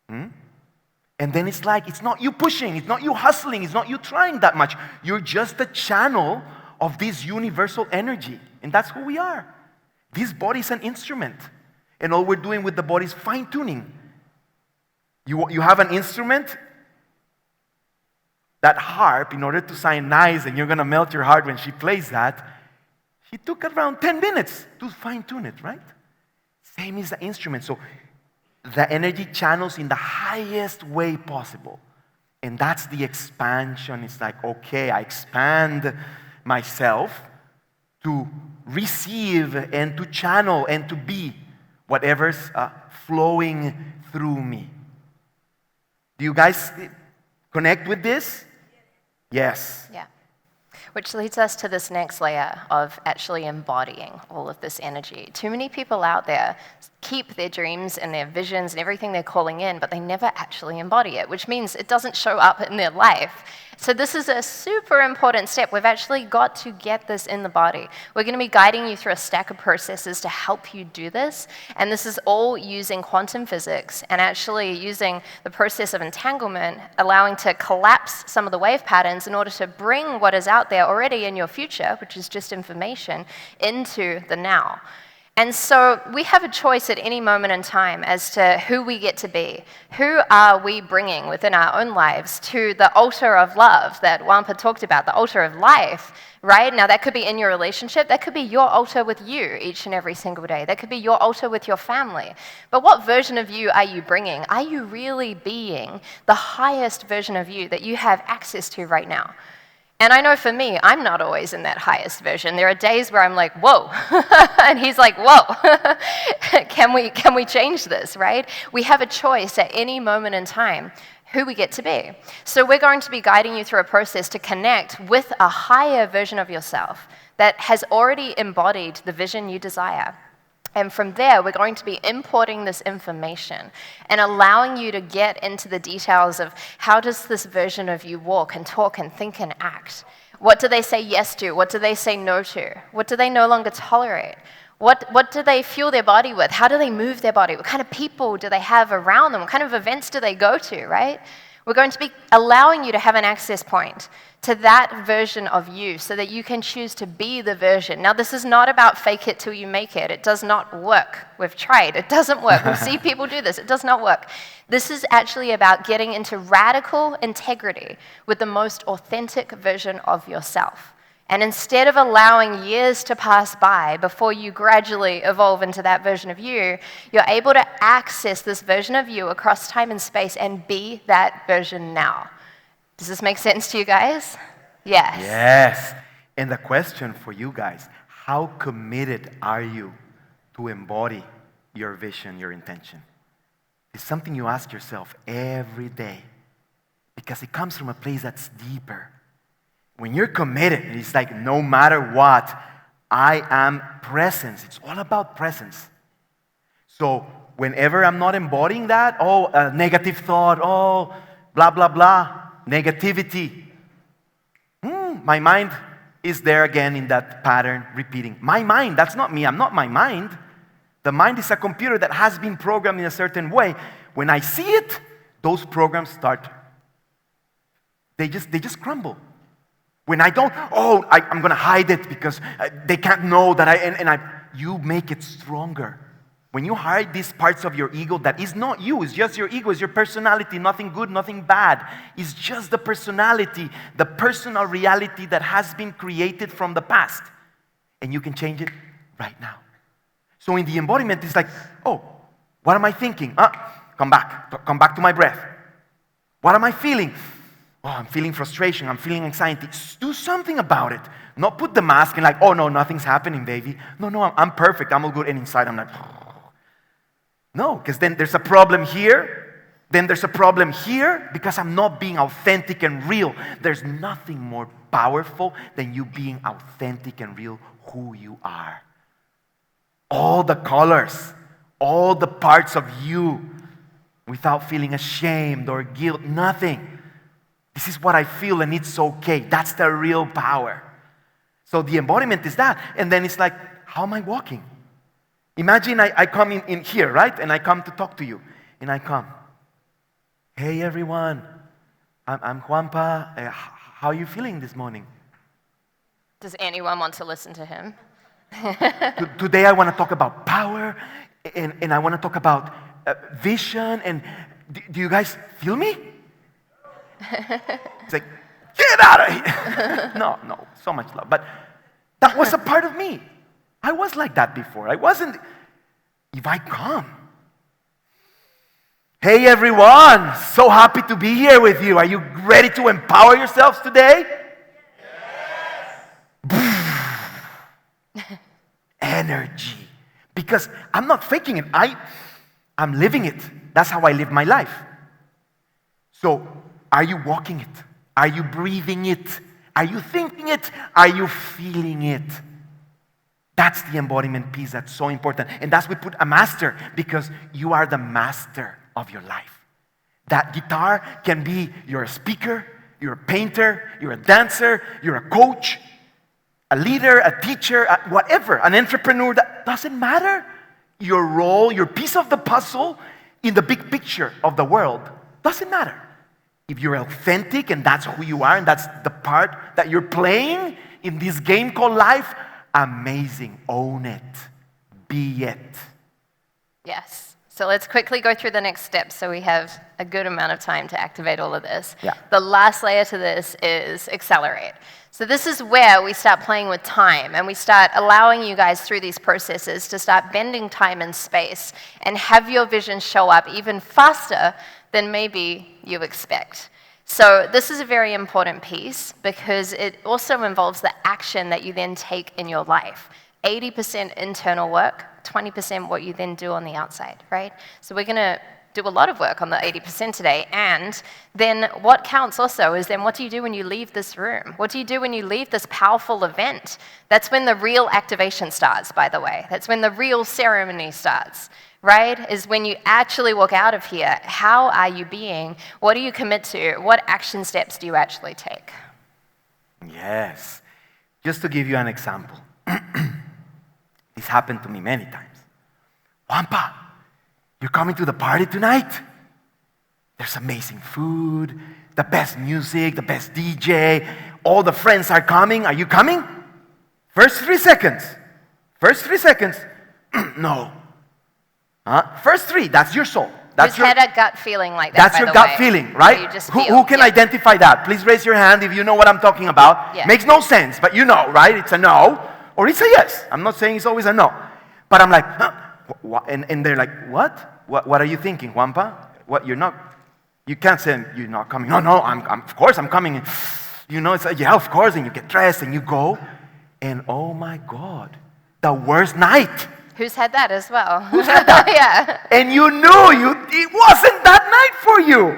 And then it's like, it's not you pushing, it's not you hustling, it's not you trying that much. You're just a channel of this universal energy. And that's who we are. This body is an instrument. And all we're doing with the body is fine-tuning. You have an instrument, that harp, in order to sound nice, and you're going to melt your heart when she plays that, she took around 10 minutes to fine-tune it, right? Same is the instrument. So the energy channels in the highest way possible. And that's the expansion. It's like, okay, I expand myself to receive and to channel and to be whatever's flowing through me. Do you guys connect with this? Yes. Yeah. Which leads us to this next layer of actually embodying all of this energy. Too many people out there keep their dreams and their visions and everything they're calling in, but they never actually embody it, which means it doesn't show up in their life. So this is a super important step. We've actually got to get this in the body. We're going to be guiding you through a stack of processes to help you do this. And this is all using quantum physics and actually using the process of entanglement, allowing to collapse some of the wave patterns in order to bring what is out there already in your future, which is just information, into the now. And so we have a choice at any moment in time as to who we get to be. Who are we bringing within our own lives to the altar of love that JuanPa talked about, the altar of life, right? Now that could be in your relationship. That could be your altar with you each and every single day. That could be your altar with your family. But what version of you are you bringing? Are you really being the highest version of you that you have access to right now? And I know for me, I'm not always in that highest version. There are days where I'm like, whoa. And he's like, whoa. Can we change this, right? We have a choice at any moment in time who we get to be. So we're going to be guiding you through a process to connect with a higher version of yourself that has already embodied the vision you desire. And from there, we're going to be importing this information and allowing you to get into the details of how does this version of you walk and talk and think and act? What do they say yes to? What do they say no to? What do they no longer tolerate? What do they fuel their body with? How do they move their body? What kind of people do they have around them? What kind of events do they go to, right? We're going to be allowing you to have an access point to that version of you so that you can choose to be the version. Now, this is not about fake it till you make it. It does not work. We've tried. It doesn't work. We see people do this. It does not work. This is actually about getting into radical integrity with the most authentic version of yourself. And instead of allowing years to pass by before you gradually evolve into that version of you, you're able to access this version of you across time and space and be that version now. Does this make sense to you guys? Yes. Yes. And the question for you guys, how committed are you to embody your vision, your intention? It's something you ask yourself every day because it comes from a place that's deeper. When you're committed, it's like no matter what, I am presence. It's all about presence. So whenever I'm not embodying that, a negative thought, blah, blah, blah, negativity. My mind is there again in that pattern, repeating. My mind, that's not me. I'm not my mind. The mind is a computer that has been programmed in a certain way. When I see it, those programs start. They just crumble. When I don't, I'm going to hide it because they can't know that you make it stronger. When you hide these parts of your ego that is not you, it's just your ego, it's your personality, nothing good, nothing bad. It's just the personality, the personal reality that has been created from the past. And you can change it right now. So in the embodiment, it's like, what am I thinking? Come back to my breath. What am I feeling? I'm feeling frustration, I'm feeling anxiety. Do something about it. Not put the mask and like, no, nothing's happening, baby. No, I'm perfect, I'm all good. And inside I'm like, no, because then there's a problem here. Then there's a problem here because I'm not being authentic and real. There's nothing more powerful than you being authentic and real who you are. All the colors, all the parts of you without feeling ashamed or guilt, nothing. This is what I feel and it's okay. That's the real power. So the embodiment is that. And then it's like, how am I walking? Imagine I come in here, right? And I come to talk to you. And I come. Hey, everyone. I'm JuanPa. How are you feeling this morning? Does anyone want to listen to him? Today I want to talk about power. And I want to talk about vision. And do you guys feel me? It's like, get out of here. No, so much love. But that was a part of me. I was like that before. I wasn't. If I come, hey everyone, so happy to be here with you. Are you ready to empower yourselves today? Yes. Energy. Because I'm not faking it. I'm living it. That's how I live my life. So, are you walking it? Are you breathing it? Are you thinking it? Are you feeling it? That's the embodiment piece that's so important. And that's we put a master because you are the master of your life. That guitar can be you're a speaker, you're a painter, you're a dancer, you're a coach, a leader, a teacher, whatever, an entrepreneur. That doesn't matter. Your role, your piece of the puzzle in the big picture of the world doesn't matter. If you're authentic and that's who you are and that's the part that you're playing in this game called life, amazing. Own it. Be it. Yes. So let's quickly go through the next steps so we have a good amount of time to activate all of this. Yeah. The last layer to this is accelerate. So this is where we start playing with time and we start allowing you guys through these processes to start bending time and space and have your vision show up even faster than maybe you expect. So this is a very important piece because it also involves the action that you then take in your life. 80% internal work, 20% what you then do on the outside, right? So we're going to do a lot of work on the 80% today, and then what counts also is then what do you do when you leave this room? What do you do when you leave this powerful event? That's when the real activation starts, by the way. That's when the real ceremony starts, right? Is when you actually walk out of here. How are you being? What do you commit to? What action steps do you actually take? Yes. Just to give you an example. This happened to me many times. JuanPa, you're coming to the party tonight? There's amazing food, the best music, the best DJ. All the friends are coming. Are you coming? First 3 seconds. First 3 seconds. No. First 3, that's your soul. Who's had a gut feeling like that? That's your gut feeling, right? You just Who can identify that? Please raise your hand if you know what I'm talking about. Yeah. Makes no sense, but you know, right? It's a no, or it's a yes. I'm not saying it's always a no. But I'm like, and they're like, what? What are you thinking, JuanPa? What, you can't say you're not coming. No, of course I'm coming. You know, it's like, yeah, of course, and you get dressed and you go. And oh my God, the worst night. Who's had that as well? Who's had that? Yeah. And you knew it wasn't that night for you,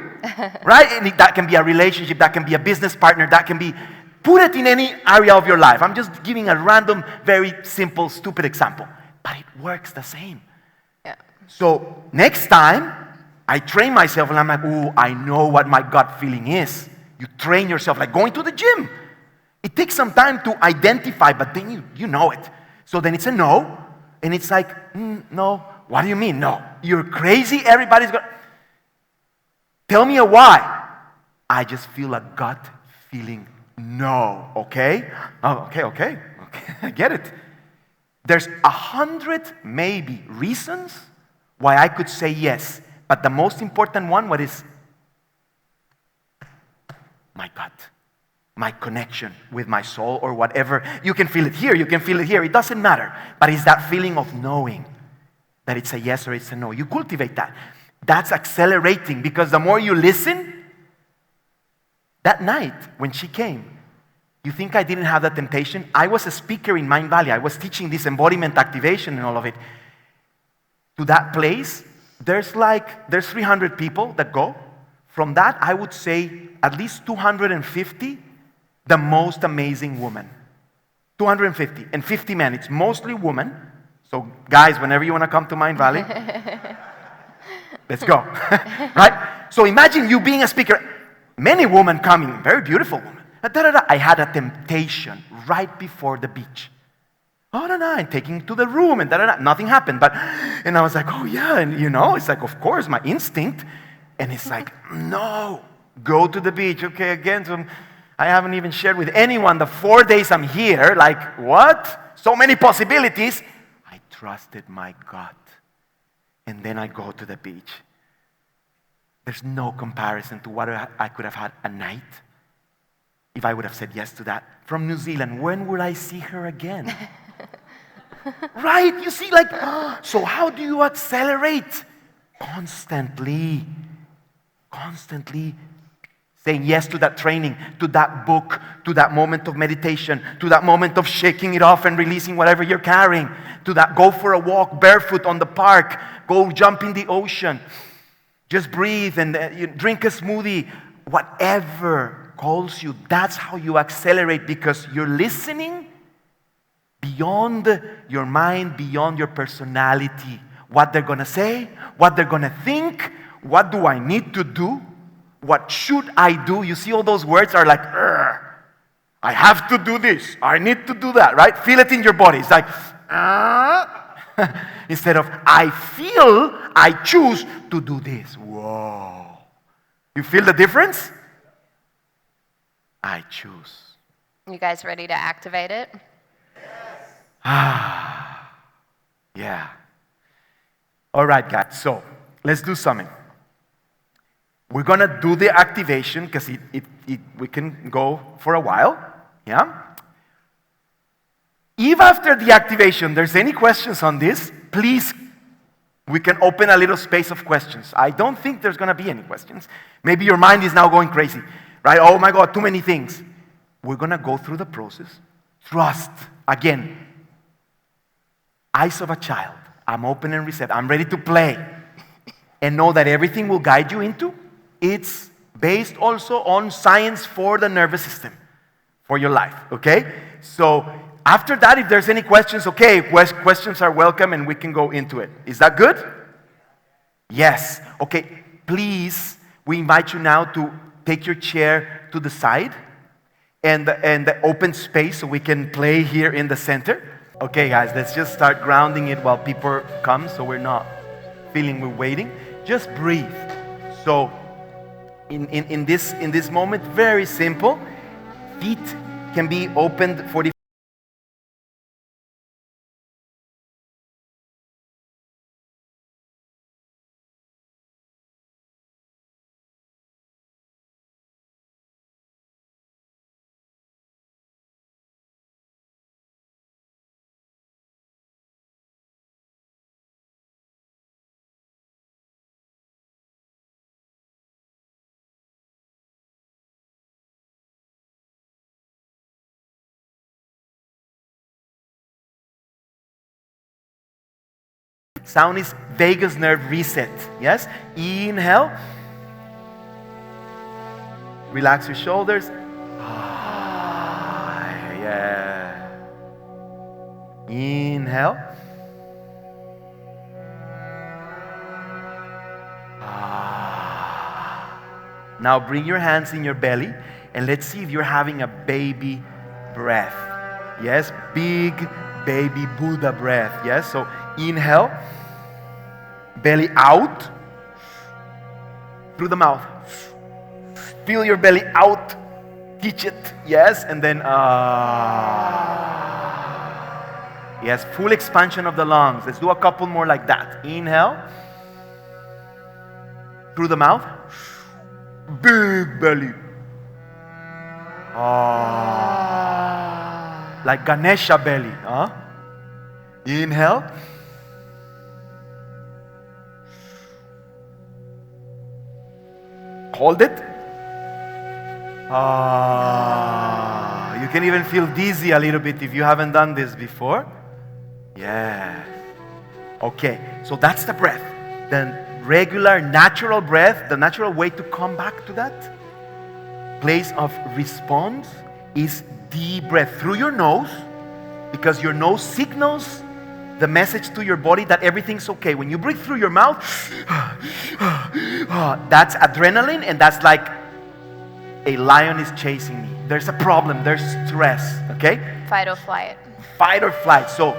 right? And that can be a relationship, that can be a business partner, that can be, put it in any area of your life. I'm just giving a random, very simple, stupid example. But it works the same. Yeah. So next time, I train myself and I'm like, ooh, I know what my gut feeling is. You train yourself, like going to the gym. It takes some time to identify, but then you know it. So then it's a no. And it's like, no. What do you mean, no? You're crazy? Everybody's going, tell me a why. I just feel a gut feeling no, okay? Oh, okay. I get it. There's 100 maybe reasons why I could say yes. But the most important one, what is? My gut. My connection with my soul or whatever. You can feel it here, you can feel it here. It doesn't matter. But it's that feeling of knowing that it's a yes or it's a no. You cultivate that. That's accelerating because the more you listen, that night when she came, you think I didn't have that temptation? I was a speaker in Mind Valley. I was teaching this embodiment activation and all of it. To that place, there's 300 people that go. From that, I would say at least 250 the most amazing woman. 250 and 50 men. It's mostly women. So guys, whenever you want to come to Mind Valley, let's go. Right? So imagine you being a speaker. Many women coming, very beautiful women. I had a temptation right before the beach. And taking to the room and nothing happened. And I was like, oh yeah, and it's like, of course, my instinct. And it's like, no, go to the beach. Okay, again, so I haven't even shared with anyone the 4 days I'm here. Like, what? So many possibilities. I trusted my gut. And then I go to the beach. There's no comparison to what I could have had a night if I would have said yes to that. From New Zealand, when will I see her again? Right? You see, like, so how do you accelerate? Constantly saying yes to that training, to that book, to that moment of meditation, to that moment of shaking it off and releasing whatever you're carrying, to that go for a walk barefoot on the park, go jump in the ocean, just breathe and drink a smoothie, whatever calls you. That's how you accelerate because you're listening beyond your mind, beyond your personality. What they're going to say, what they're going to think, what do I need to do? What should I do? You see all those words are like, I have to do this. I need to do that, right? Feel it in your body. It's like, instead of, I choose to do this. Whoa. You feel the difference? I choose. You guys ready to activate it? Yeah. All right, guys. So let's do something. We're going to do the activation because we can go for a while. Yeah? If after the activation there's any questions on this, please we can open a little space of questions. I don't think there's going to be any questions. Maybe your mind is now going crazy, right? Oh my God, too many things. We're going to go through the process. Trust. Again, eyes of a child. I'm open and receptive. I'm ready to play. And know that everything will guide you into. It's based also on science for the nervous system, for your life, okay? So after that, if there's any questions, okay, questions are welcome and we can go into it. Is that good? Yes. Okay, please, we invite you now to take your chair to the side and the open space so we can play here in the center. Okay, guys, let's just start grounding it while people come so we're not feeling we're waiting. Just breathe. So in this moment, very simple. Feet can be opened 45. Sound is vagus nerve reset. Yes? Inhale. Relax your shoulders. Yeah. Inhale. Now bring your hands in your belly and let's see if you're having a baby breath. Yes? Big baby Buddha breath. Yes? So inhale. Belly out. Through the mouth. Feel your belly out. Teach it. Yes? And then yes, full expansion of the lungs. Let's do a couple more like that. Inhale. Through the mouth. Big belly. Like Ganesha belly. Inhale. Hold it. You can even feel dizzy a little bit if you haven't done this before. Yeah. Okay, so that's the breath. The regular, natural breath, the natural way to come back to that place of response is deep breath through your nose, because your nose signals the message to your body that everything's okay. When you breathe through your mouth, that's adrenaline, and that's like a lion is chasing me. There's a problem, there's stress, okay? Fight or flight. Fight or flight. So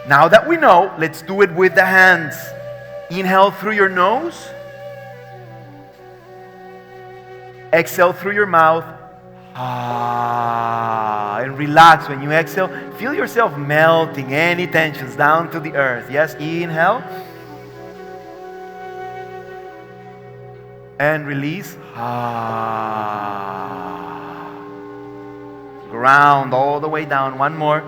now that we know, let's do it with the hands. Inhale through your nose. Exhale through your mouth. And relax when you exhale. Feel yourself melting any tensions down to the earth. Yes, inhale. And release. Ground all the way down. One more.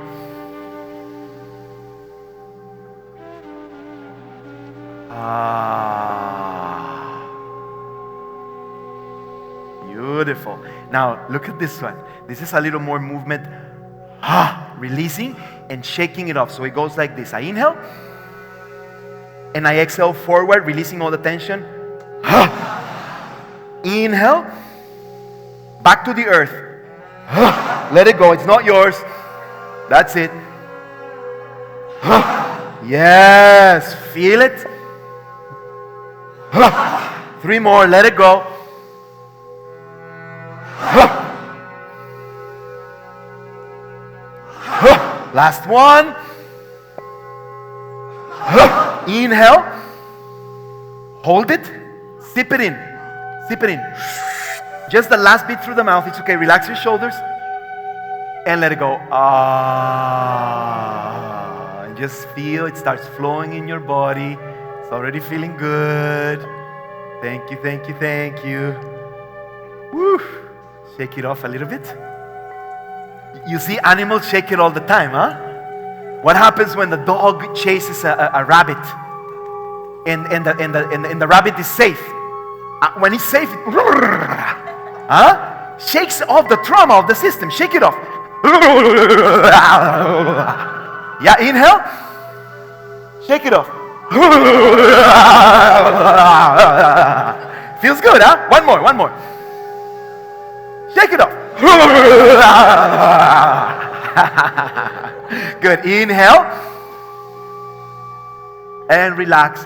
Beautiful. Now look at this one. This is a little more movement. Releasing and shaking it off. So it goes like this. I inhale and I exhale forward, releasing all the tension. Inhale. Back to the earth. Let it go. It's not yours. That's it. Yes. Feel it. 3 more. Let it go. Last one. Inhale. Hold it. Sip it in. Sip it in. Just the last bit through the mouth. It's okay. Relax your shoulders. And let it go. And just feel it starts flowing in your body. It's already feeling good. Thank you, thank you, thank you. Woo. Shake it off a little bit. You see animals shake it all the time, huh? What happens when the dog chases a rabbit? and the rabbit is safe. When it's safe, shakes off the trauma of the system. Shake it off. Yeah, inhale. Shake it off. Feels good, huh? One more. Shake it off. Good. Inhale. And relax.